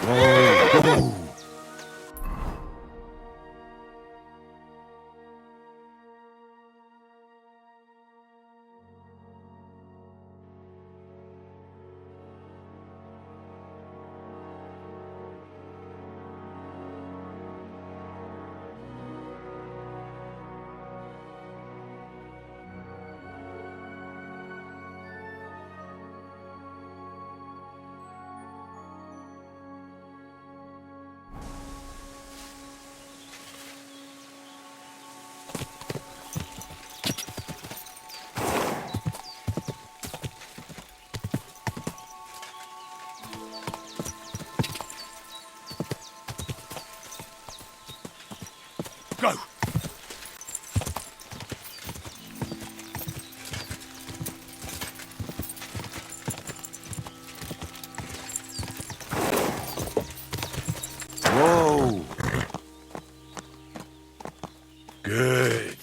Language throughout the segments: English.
Whoa! Go! Whoa! Good.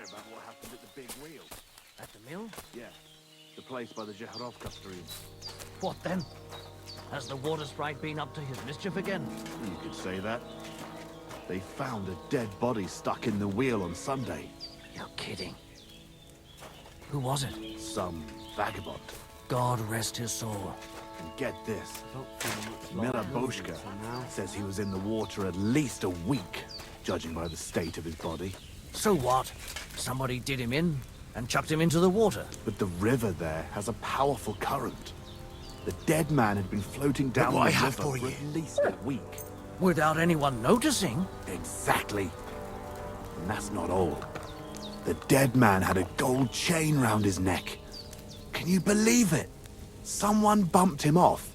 About what happened at the big wheel. At the mill? Yeah, the place by the Jehorovka stream. What then? Has the water sprite been up to his mischief again? You could say that. They found a dead body stuck in the wheel on Sunday. You're kidding. Who was it? Some vagabond. God rest his soul. And get this. Miller Boschka says he was in the water at least a week, judging by the state of his body. So what? Somebody did him in and chucked him into the water. But the river there has a powerful current. The dead man had been floating down the river for at least a week. Without anyone noticing? Exactly. And that's not all. The dead man had a gold chain round his neck. Can you believe it? Someone bumped him off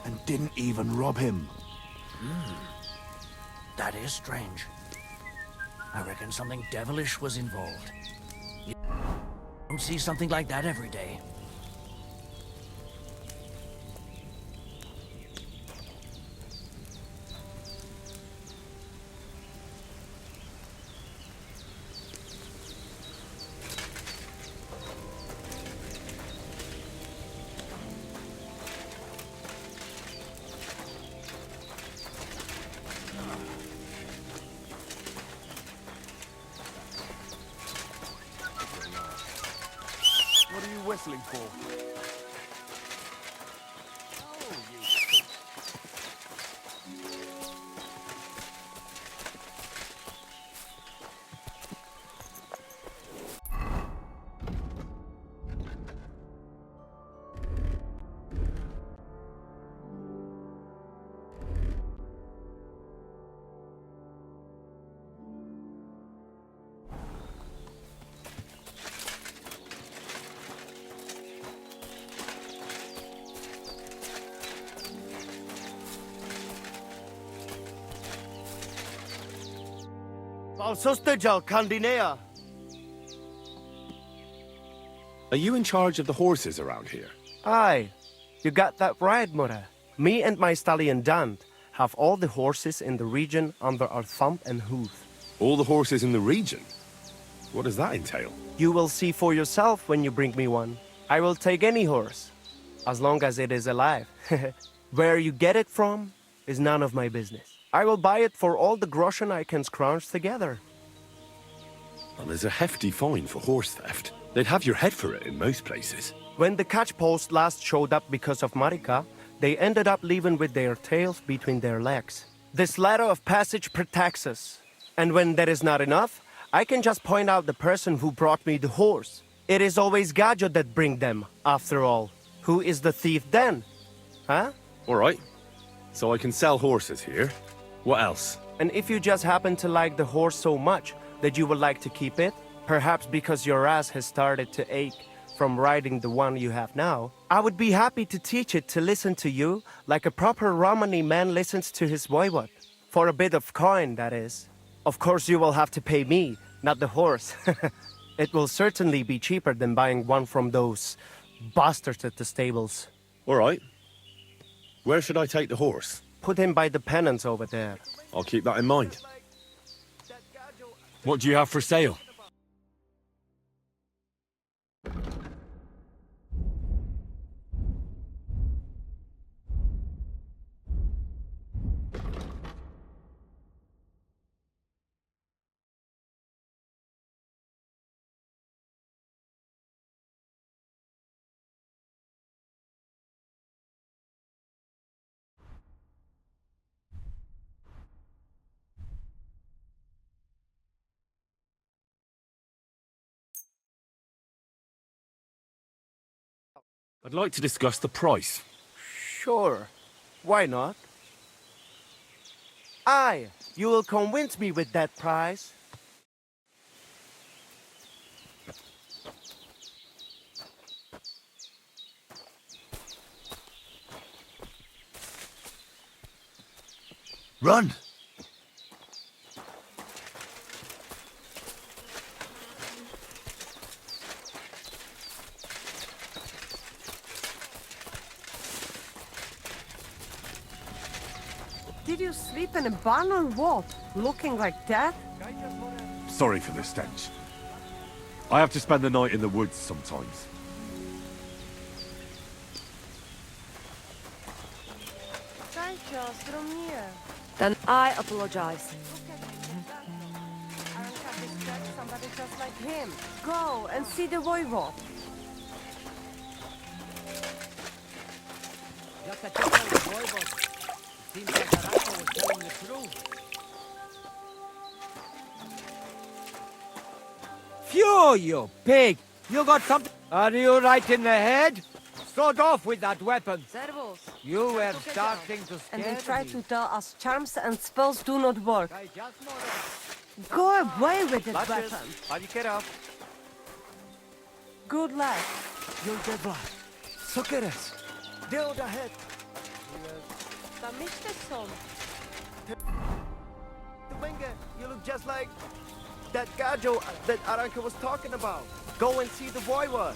and didn't even rob him. That is strange. I reckon something devilish was involved. You don't see something like that every day. What are you whistling for? Are you in charge of the horses around here? Aye, you got that right, Mura. Me and my stallion Dan have all the horses in the region under our thumb and hoof. All the horses in the region? What does that entail? You will see for yourself when you bring me one. I will take any horse, as long as it is alive. Where you get it from is none of my business. I will buy it for all the groschen I can scrounge together. Well, there's a hefty fine for horse theft. They'd have your head for it in most places. When the catch post last showed up because of Marika, they ended up leaving with their tails between their legs. This ladder of passage protects us. And when that is not enough, I can just point out the person who brought me the horse. It is always Gajo that bring them, after all. Who is the thief then? Huh? All right. So I can sell horses here. What else? And if you just happen to like the horse so much that you would like to keep it, perhaps because your ass has started to ache from riding the one you have now, I would be happy to teach it to listen to you like a proper Romani man listens to his voivod. For a bit of coin, that is. Of course you will have to pay me, not the horse. It will certainly be cheaper than buying one from those bastards at the stables. All right. Where should I take the horse? Put him by the pennants over there. I'll keep that in mind. What do you have for sale? I'd like to discuss the price. Sure. Why not? Aye, you will convince me with that price. Run! Did you sleep in a barn or what? Looking like that? Sorry for the stench. I have to spend the night in the woods sometimes. Then I apologize. Somebody just like him. Go and see the voivod. Seems like Arako was telling the truth. Phew, you pig! You got something? Are you right in the head? Sod off with that weapon. Servus. You were starting to scare And they try me. to tell us charms and spells do not work. I just wanna... Go away with this Latches, weapon. how do you get up? Good luck. You'll get blood. Suckeres. Deal the head. Dominga, you look just like that Gajo that Aranka was talking about. Go and see the voivod.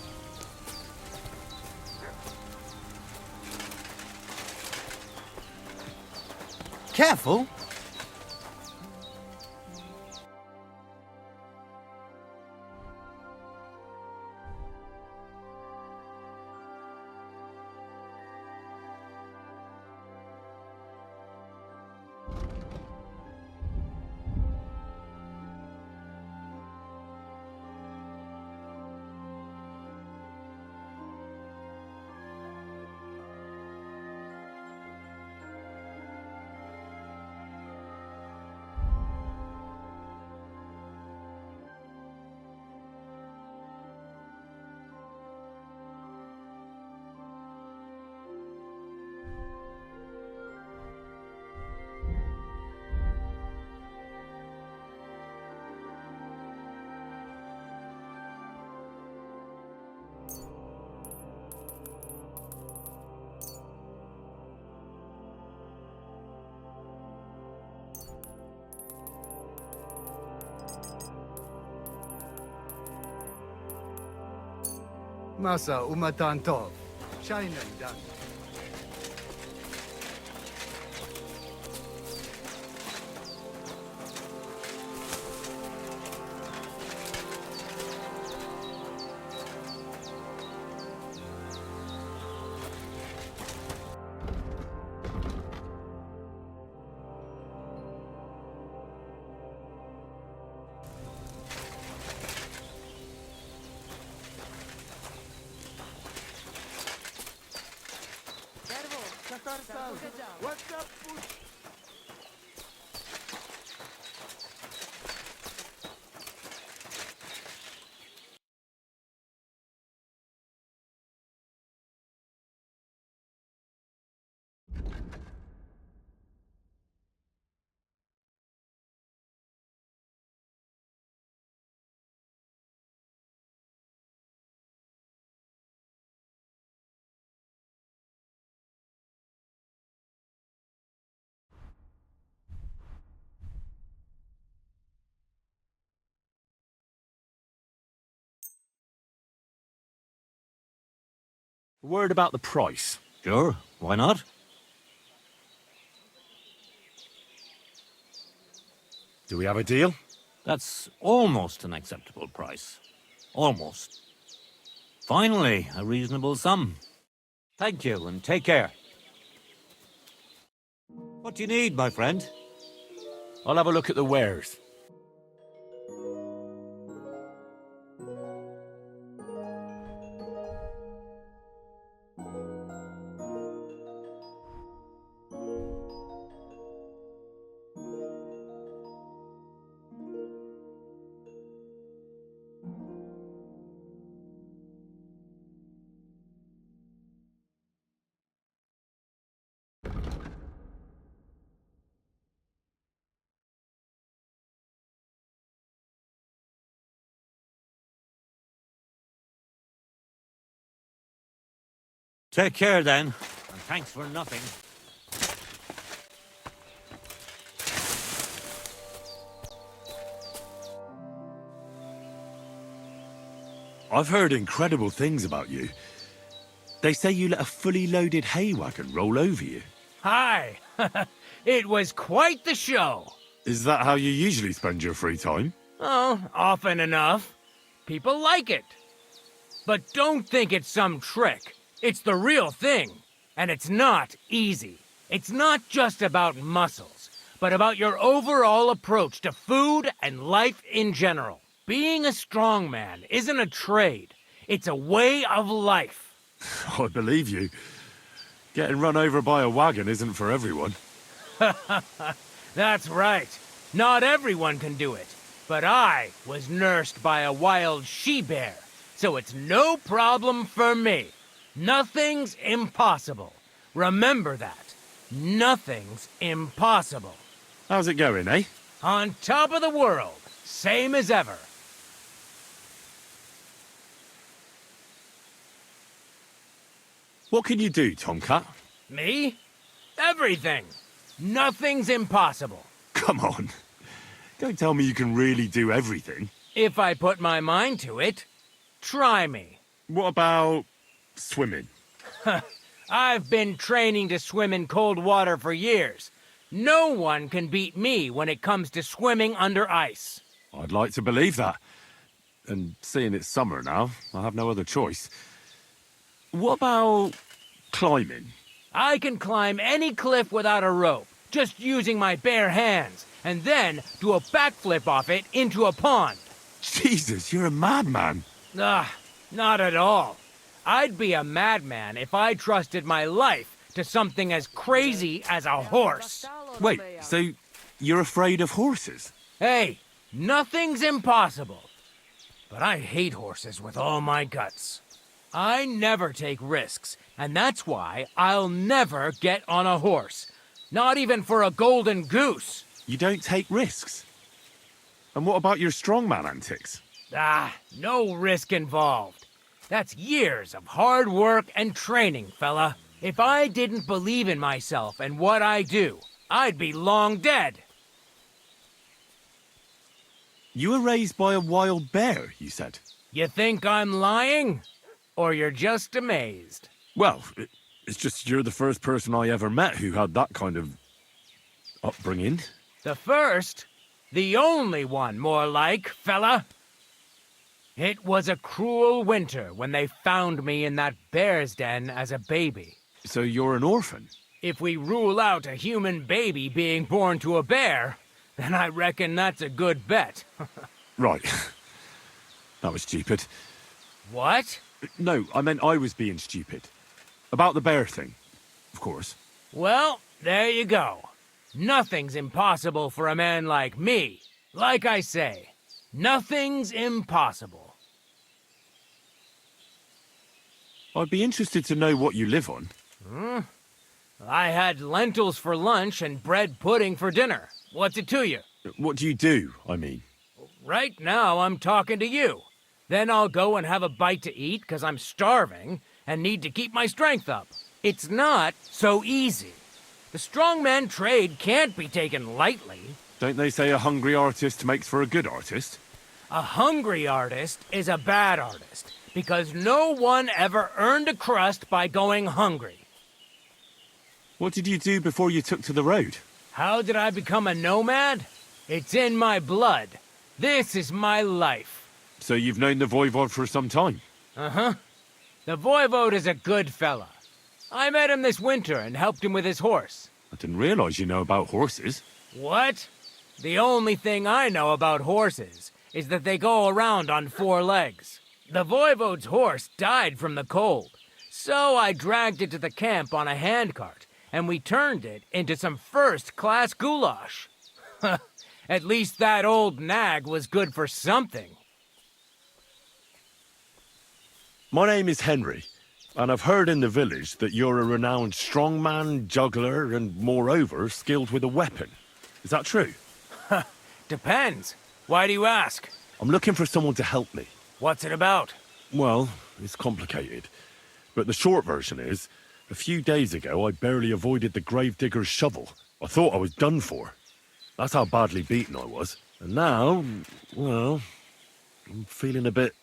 Careful. Masa umatan tov. Shainen dan. Word about the price. Sure, why not? Do we have a deal? That's almost an acceptable price. Almost. Finally, a reasonable sum. Thank you, and take care. What do you need, my friend? I'll have a look at the wares. Take care, then, and thanks for nothing. I've heard incredible things about you. They say you let a fully loaded hay wagon roll over you. Hi! It was quite the show. Is that how you usually spend your free time? Oh, often enough. People like it. But don't think it's some trick. It's the real thing. And it's not easy. It's not just about muscles, but about your overall approach to food and life in general. Being a strongman isn't a trade. It's a way of life. I believe you. Getting run over by a wagon isn't for everyone. That's right. Not everyone can do it. But I was nursed by a wild she-bear, so it's no problem for me. Nothing's impossible. Remember that. Nothing's impossible. How's it going, eh? On top of the world, same as ever. What can you do, Tomcat? Me? Everything. Nothing's impossible. Come on. Don't tell me you can really do everything. If I put my mind to it, try me. What about swimming? I've been training to swim in cold water for years. No one can beat me when it comes to swimming under ice. I'd like to believe that. And seeing it's summer now, I have no other choice. What about climbing? I can climb any cliff without a rope, just using my bare hands, and then do a backflip off it into a pond. Jesus, you're a madman. Not at all. I'd be a madman if I trusted my life to something as crazy as a horse. Wait, so you're afraid of horses? Hey, nothing's impossible. But I hate horses with all my guts. I never take risks, and that's why I'll never get on a horse. Not even for a golden goose. You don't take risks? And what about your strongman antics? No risk involved. That's years of hard work and training, fella. If I didn't believe in myself and what I do, I'd be long dead. You were raised by a wild bear, you said? You think I'm lying? Or you're just amazed? Well, it's just you're the first person I ever met who had that kind of upbringing. The first? The only one, more like, fella. It was a cruel winter when they found me in that bear's den as a baby. So you're an orphan? If we rule out a human baby being born to a bear, then I reckon that's a good bet. Right. That was stupid. What? No, I meant I was being stupid. About the bear thing, of course. Well, there you go. Nothing's impossible for a man like me. Like I say, nothing's impossible. I'd be interested to know what you live on. I had lentils for lunch and bread pudding for dinner. What's it to you? What do you do, I mean? Right now, I'm talking to you. Then I'll go and have a bite to eat because I'm starving and need to keep my strength up. It's not so easy. The strongman trade can't be taken lightly. Don't they say a hungry artist makes for a good artist? A hungry artist is a bad artist because no one ever earned a crust by going hungry. What did you do before you took to the road? How did I become a nomad? It's in my blood. This is my life. So you've known the Voivod for some time? Uh-huh. The Voivode is a good fella. I met him this winter and helped him with his horse. I didn't realize you know about horses. What? The only thing I know about horses is that they go around on 4 legs. The Voivode's horse died from the cold, so I dragged it to the camp on a handcart, and we turned it into some first-class goulash. At least that old nag was good for something. My name is Henry, and I've heard in the village that you're a renowned strongman, juggler, and moreover, skilled with a weapon. Is that true? Depends. Why do you ask? I'm looking for someone to help me. What's it about? Well, it's complicated. But the short version is, a few days ago I barely avoided the gravedigger's shovel. I thought I was done for. That's how badly beaten I was. And now, well, I'm feeling a bit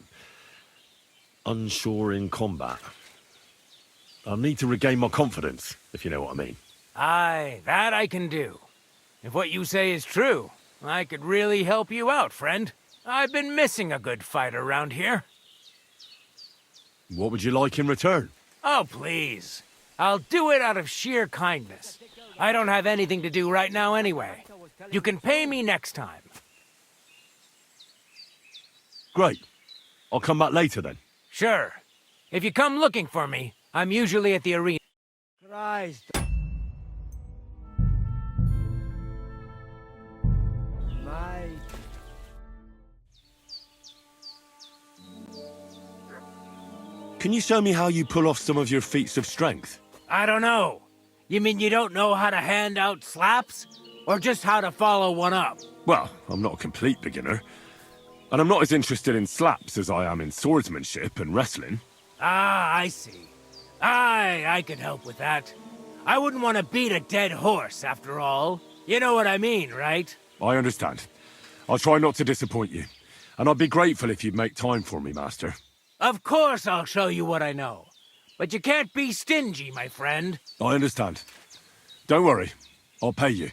unsure in combat. I'll need to regain my confidence, if you know what I mean. Aye, that I can do. If what you say is true, I could really help you out, friend. I've been missing a good fight around here. What would you like in return? Oh, please. I'll do it out of sheer kindness. I don't have anything to do right now anyway. You can pay me next time. Great. I'll come back later then. Sure. If you come looking for me, I'm usually at the arena. Christ. My... Can you show me how you pull off some of your feats of strength? I don't know. You mean you don't know how to hand out slaps? Or just how to follow one up? Well, I'm not a complete beginner. And I'm not as interested in slaps as I am in swordsmanship and wrestling. Ah, I see. Aye, I could help with that. I wouldn't want to beat a dead horse, after all. You know what I mean, right? I understand. I'll try not to disappoint you. And I'd be grateful if you'd make time for me, Master. Of course I'll show you what I know. But you can't be stingy, my friend. I understand. Don't worry. I'll pay you.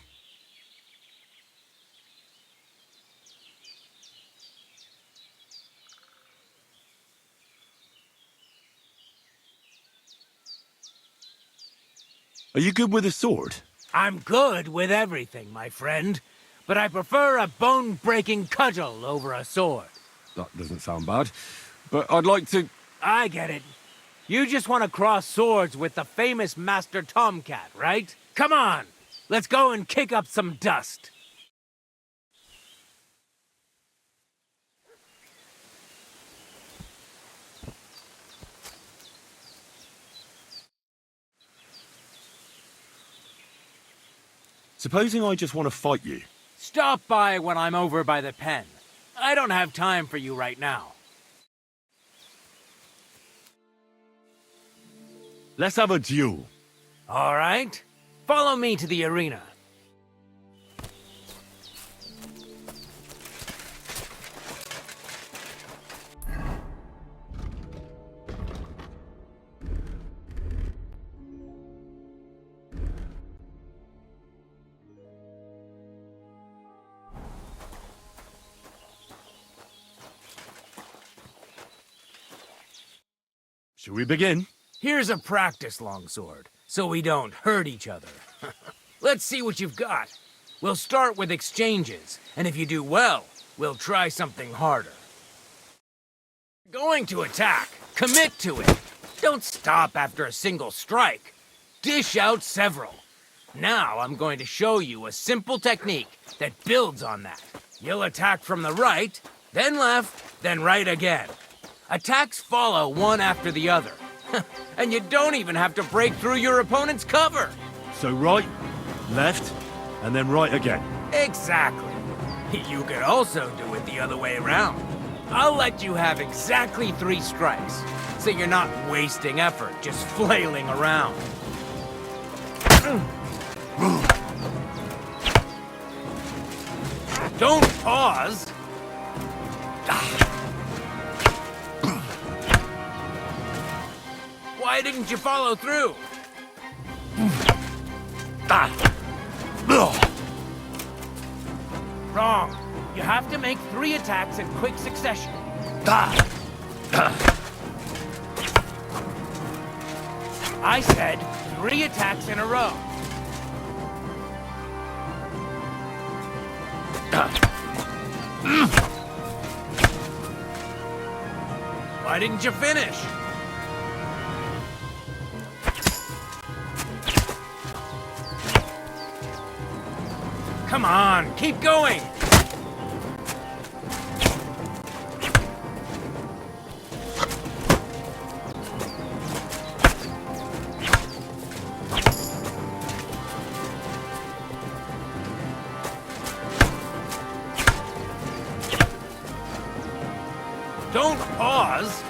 Are you good with a sword? I'm good with everything, my friend. But I prefer a bone-breaking cudgel over a sword. That doesn't sound bad. But I'd like to... I get it. You just want to cross swords with the famous Master Tomcat, right? Come on! Let's go and kick up some dust. Supposing I just want to fight you. Stop by when I'm over by the pen. I don't have time for you right now. Let's have a duel. All right. Follow me to the arena. Shall we begin? Here's a practice longsword, so we don't hurt each other. Let's see what you've got. We'll start with exchanges, and if you do well, we'll try something harder. Going to attack. Commit to it. Don't stop after a single strike. dish out several. Now I'm going to show you a simple technique that builds on that. You'll attack from the right, then left, then right again. Attacks follow one after the other. And you don't even have to break through your opponent's cover. So right, left, and then right again. Exactly. You could also do it the other way around. I'll let you have exactly 3 strikes, so you're not wasting effort just flailing around. Don't pause. Why didn't you follow through? Wrong. You have to make 3 attacks in quick succession. I said 3 attacks in a row. Why didn't you finish? Come on, keep going! Don't pause!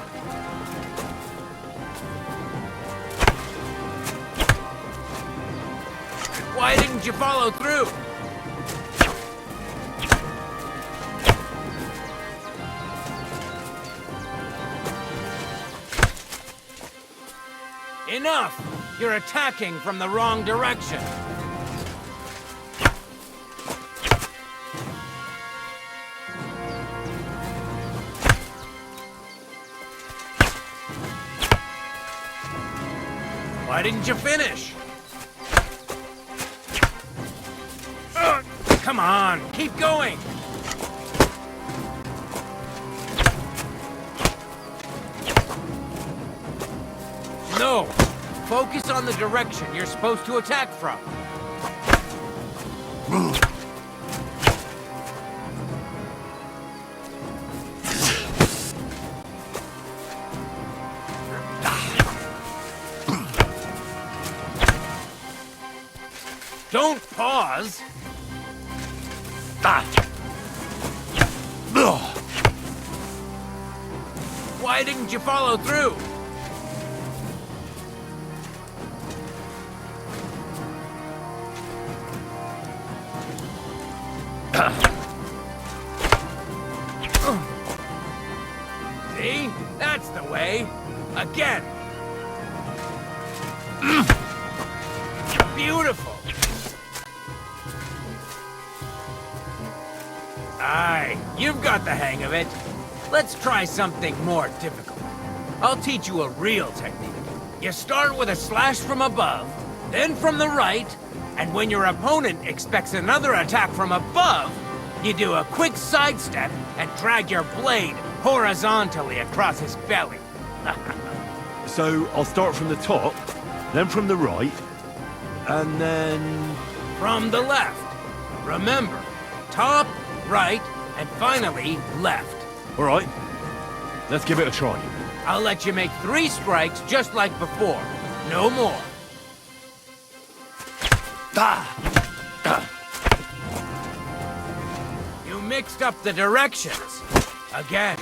Why didn't you follow through? Enough! You're attacking from the wrong direction. Why didn't you finish? Come on, keep going! No! Focus on the direction you're supposed to attack from. Don't pause! Why didn't you follow through? See? That's the way. Again. Beautiful. Aye, you've got the hang of it. Let's try something more difficult. I'll teach you a real technique. You start with a slash from above, then from the right, and when your opponent expects another attack from above, you do a quick sidestep and drag your blade horizontally across his belly. So I'll start from the top, then from the right, and then... From the left. Remember, top, right, and finally left. All right, let's give it a try. I'll let you make 3 strikes just like before. No more. You mixed up the directions. Again.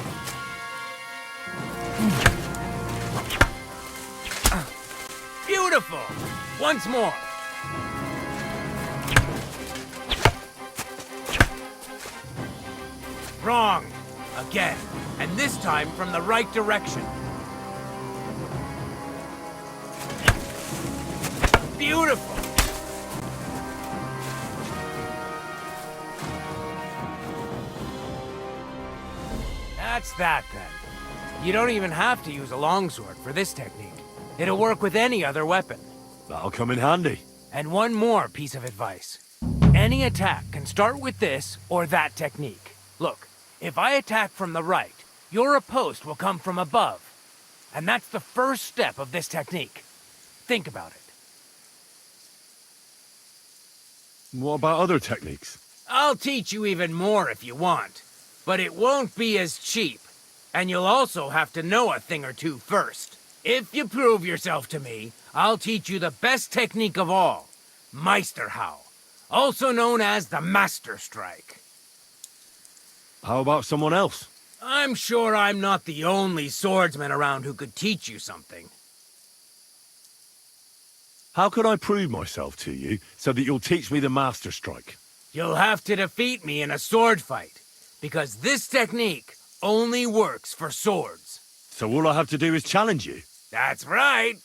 Beautiful! Once more. Wrong. Again. And this time from the right direction. Beautiful! That's that, then. You don't even have to use a longsword for this technique. It'll work with any other weapon. That'll come in handy. And one more piece of advice. Any attack can start with this or that technique. Look, if I attack from the right, your riposte will come from above. And that's the first step of this technique. Think about it. What about other techniques? I'll teach you even more if you want, but it won't be as cheap. And you'll also have to know a thing or two first. If you prove yourself to me, I'll teach you the best technique of all, Meisterhau, also known as the Master Strike. How about someone else? I'm sure I'm not the only swordsman around who could teach you something. How can I prove myself to you so that you'll teach me the Master Strike? You'll have to defeat me in a sword fight, because this technique only works for swords. So all I have to do is challenge you? That's right.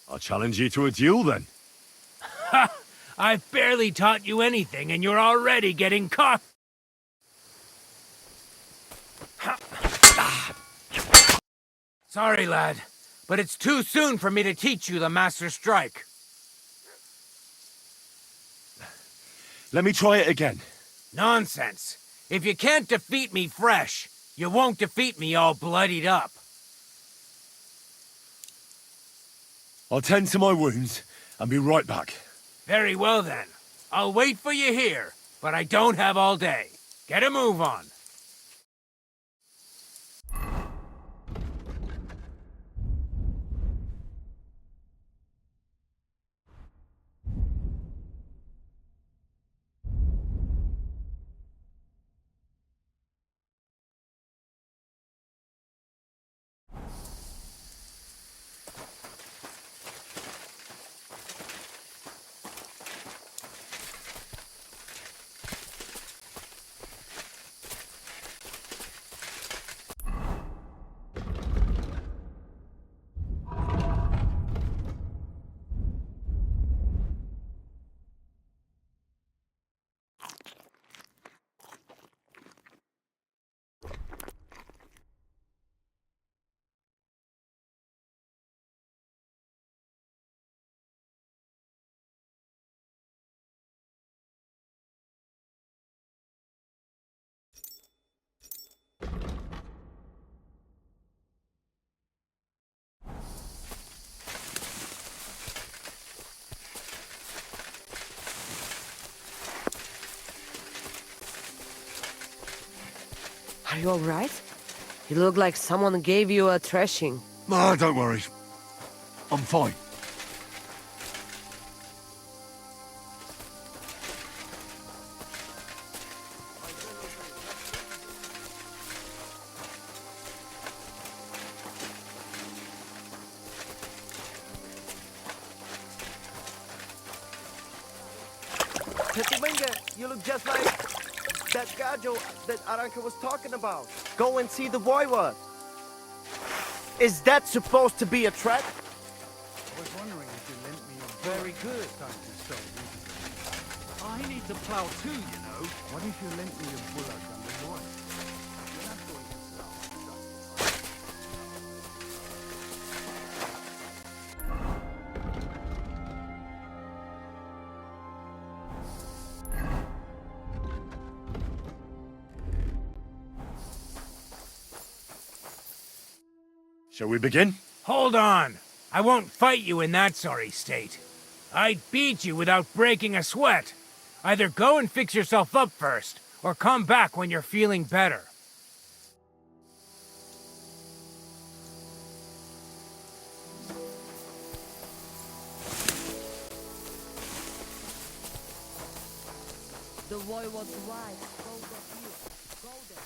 I'll challenge you to a duel then. Ha! I've barely taught you anything and you're already getting caught. Sorry, lad, but it's too soon for me to teach you the Master Strike. Let me try it again. Nonsense. If you can't defeat me fresh, you won't defeat me all bloodied up. I'll tend to my wounds and be right back. Very well then. I'll wait for you here, but I don't have all day. Get a move on. Are you alright? You look like someone gave you a thrashing. Ah, don't worry. I'm fine. Pettiwinger, you look just like that Gajo that Aranka was talking about. Go and see the voivod. Is that supposed to be a threat? I was wondering if you lent me a Very good. time to start using it. I need to plow too, you know. What if you lent me a bullock and the noise? You're not going to sell. Shall we begin? Hold on. I won't fight you in that sorry state. I'd beat you without breaking a sweat. Either go and fix yourself up first, or come back when you're feeling better. The voivod's wife spoke of you. Go there.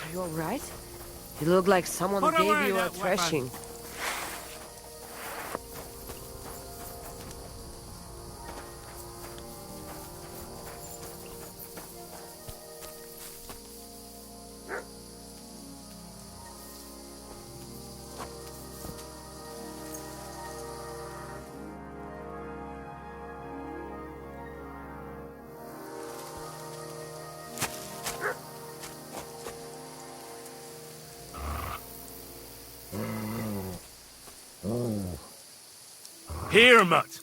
Are you alright? You look like someone Put gave away you a that weapon. thrashing. Here, mutt.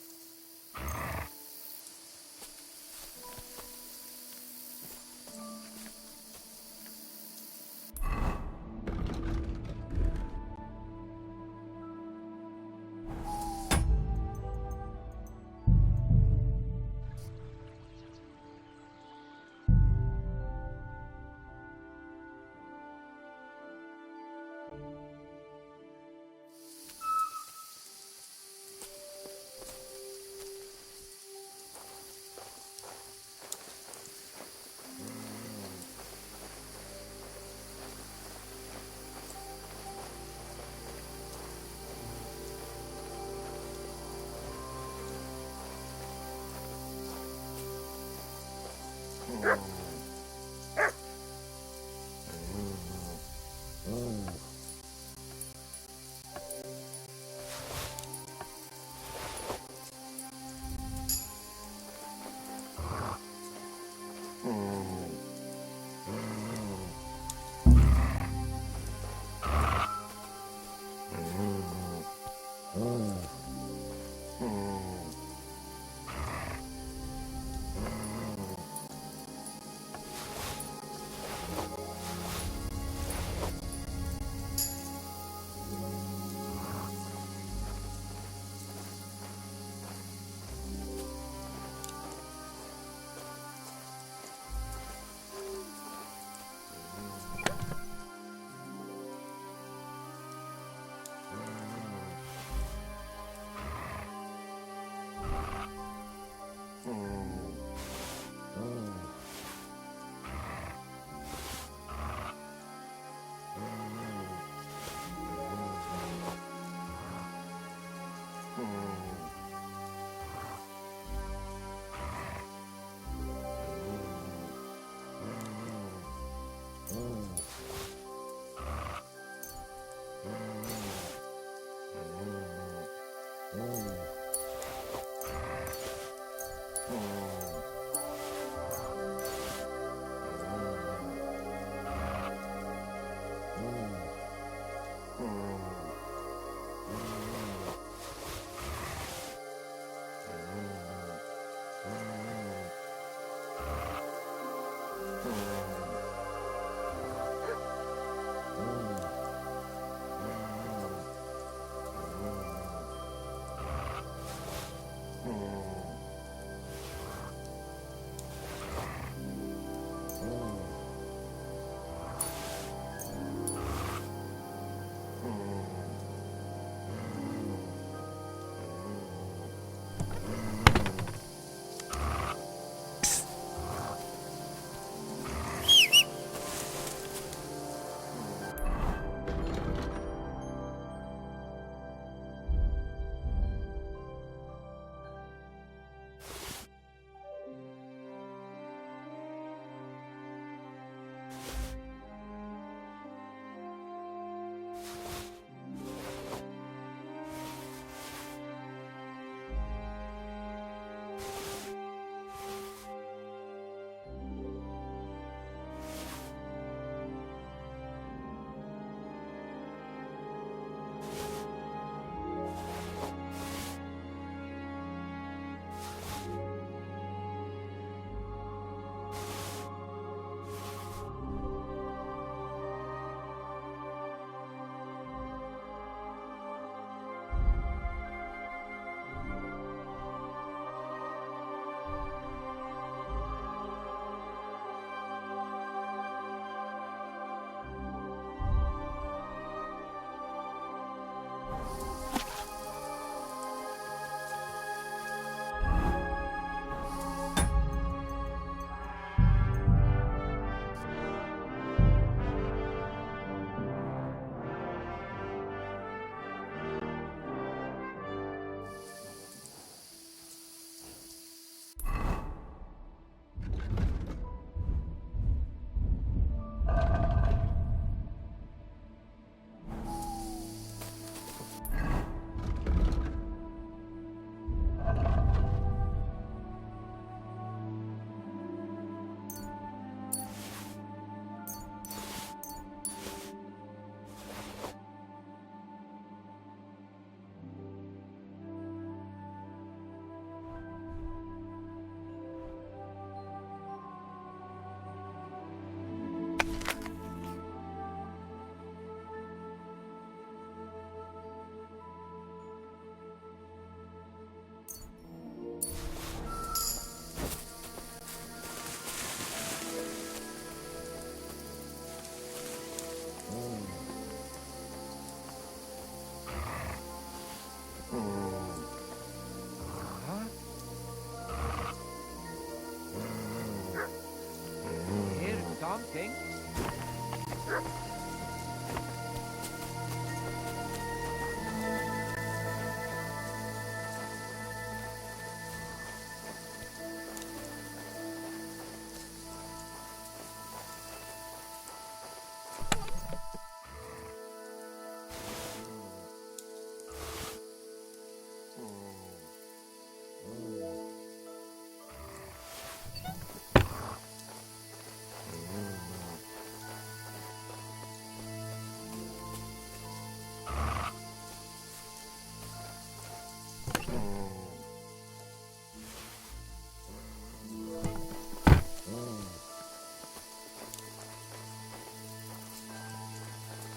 something.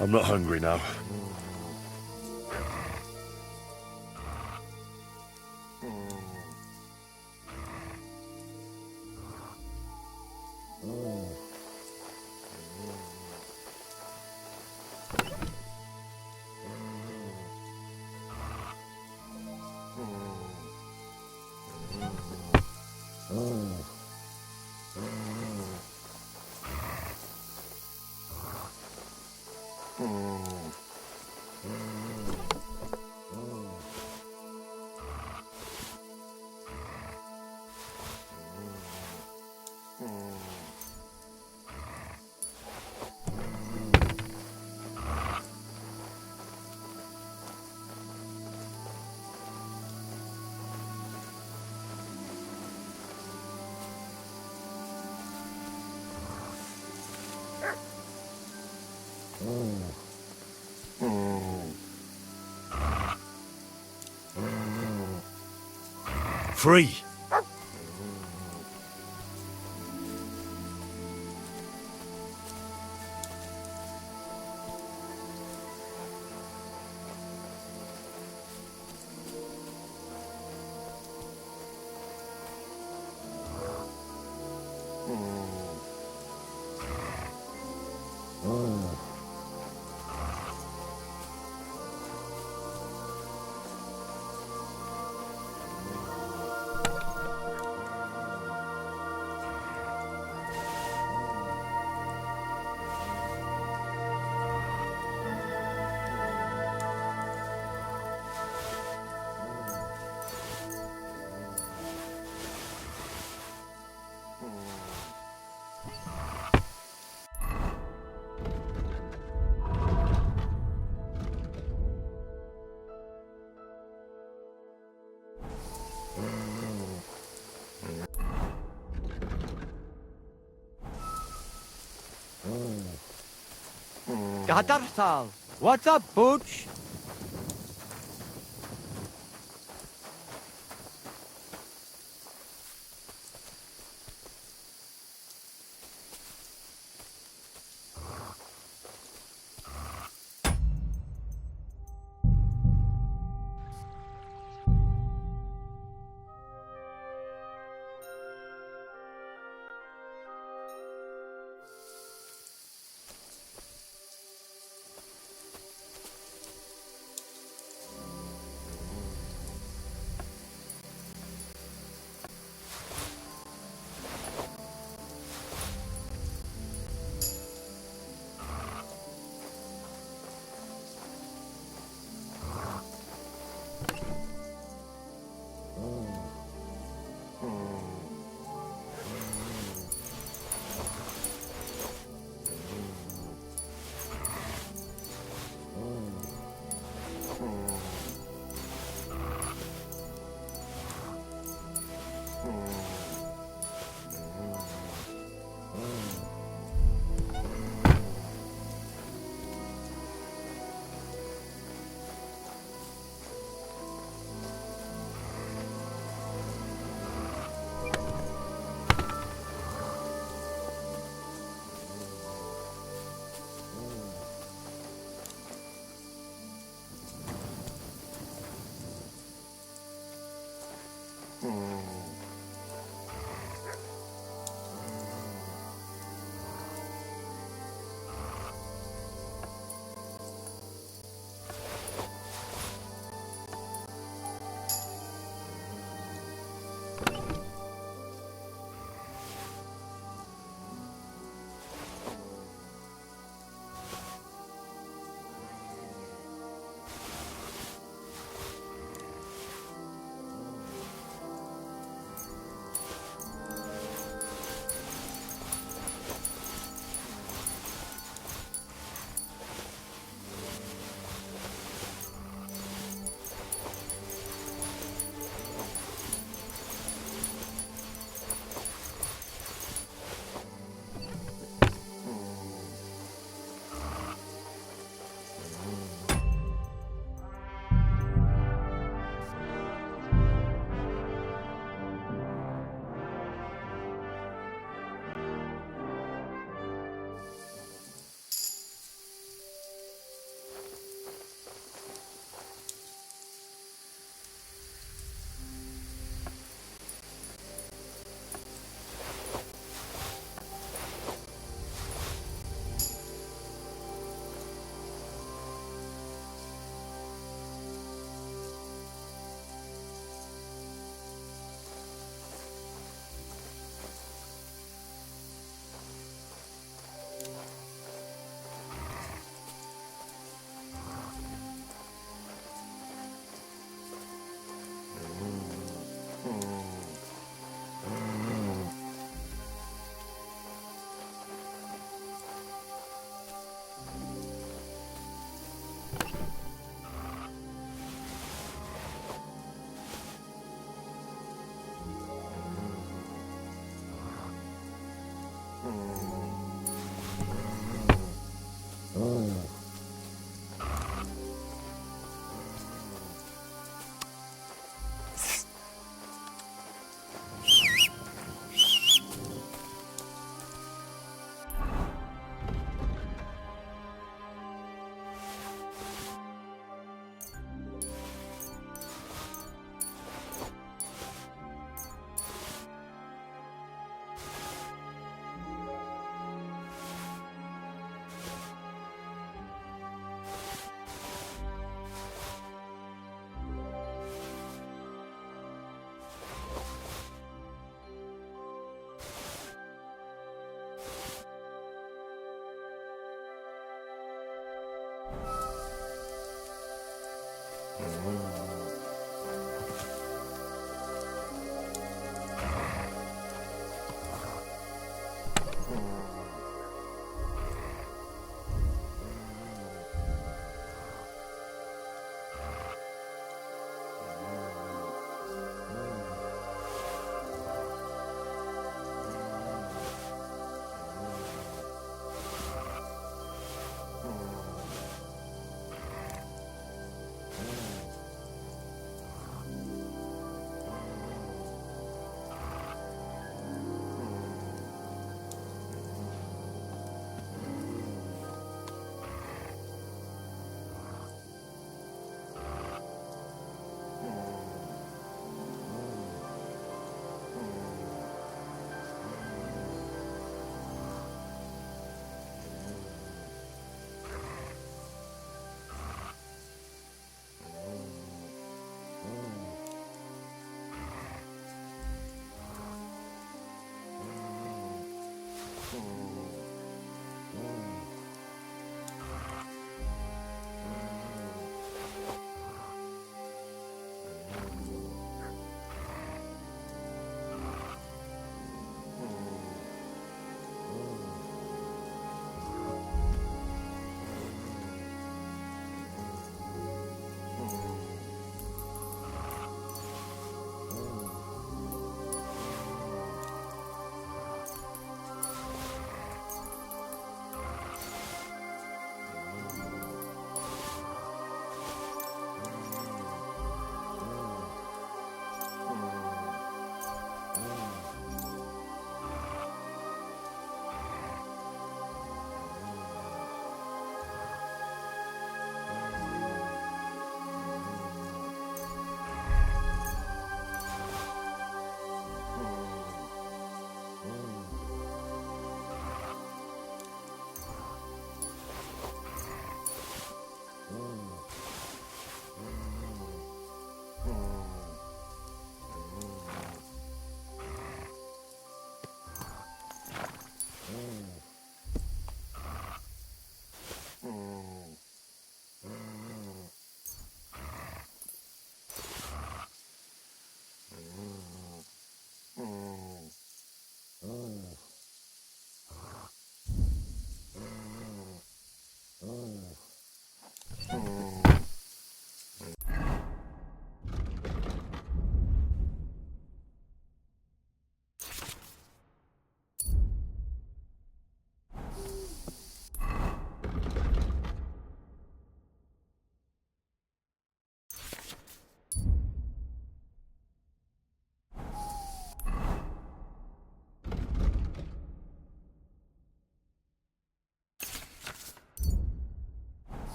I'm not hungry now. Free! Tatarsal. What's up, Pooch?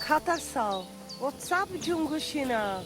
Katasal. What's up, Jungushina?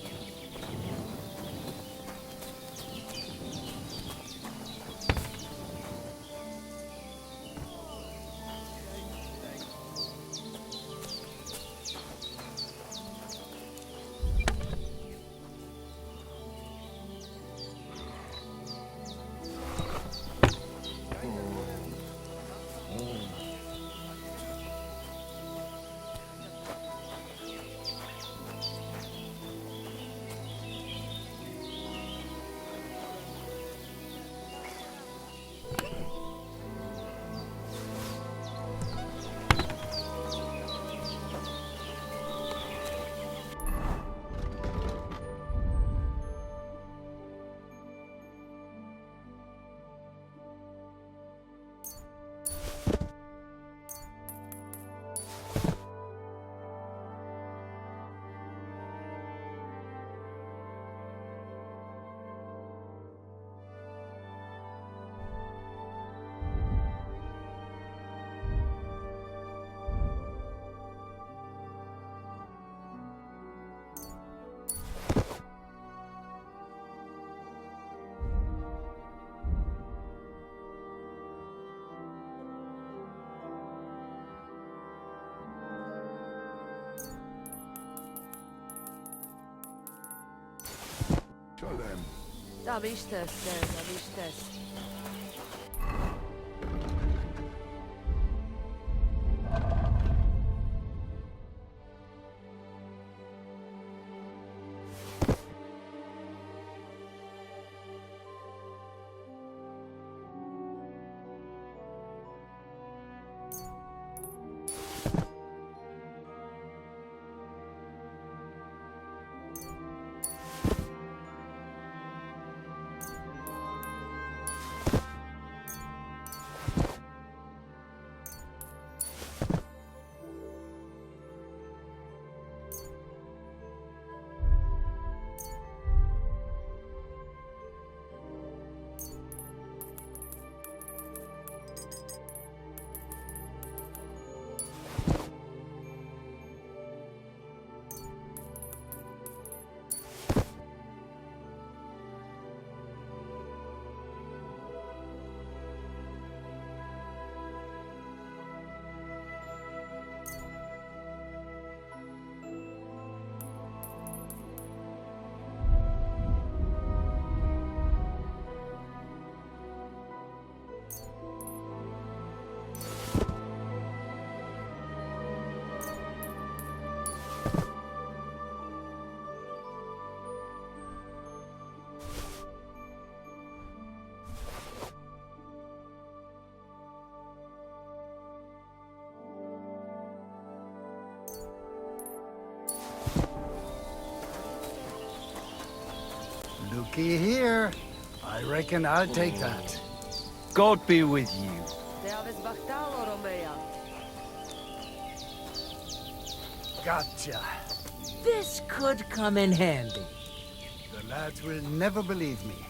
Show them. Da bist es, da bist es. Looky here. I reckon I'll take that. God be with you. Te aveți bactalo, Romea. Gotcha. This could come in handy. The lads will never believe me.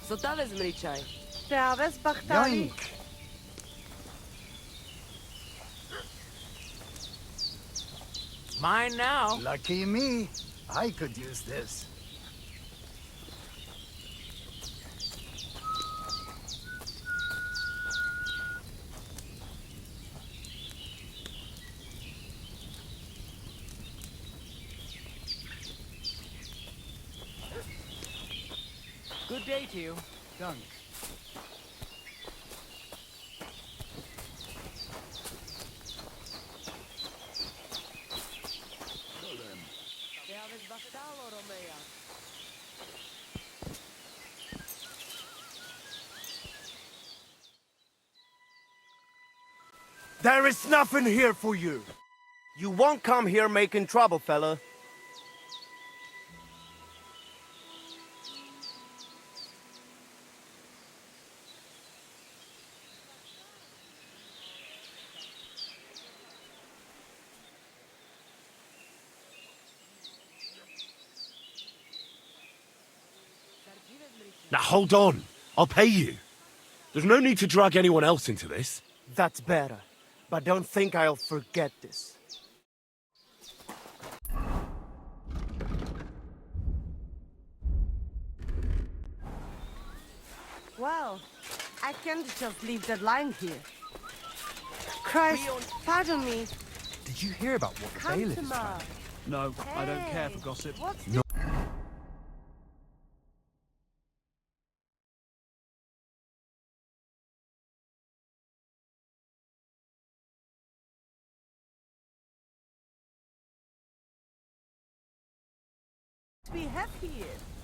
So te aveți mričaj. Te aveți bachtali. Yoink! Mine now. Lucky me. I could use this. Good day to you. Dunk. Te aveți bachtalo, Romea. There is nothing here for you. You won't come here making trouble, fella. Now hold on. I'll pay you. There's no need to drag anyone else into this. That's better. But don't think I'll forget this. Well, I can't just leave that lying here. Christ, pardon me. Did you hear about what the Come bailiff to is Ma. planning? No, I don't care for gossip. What's we have here?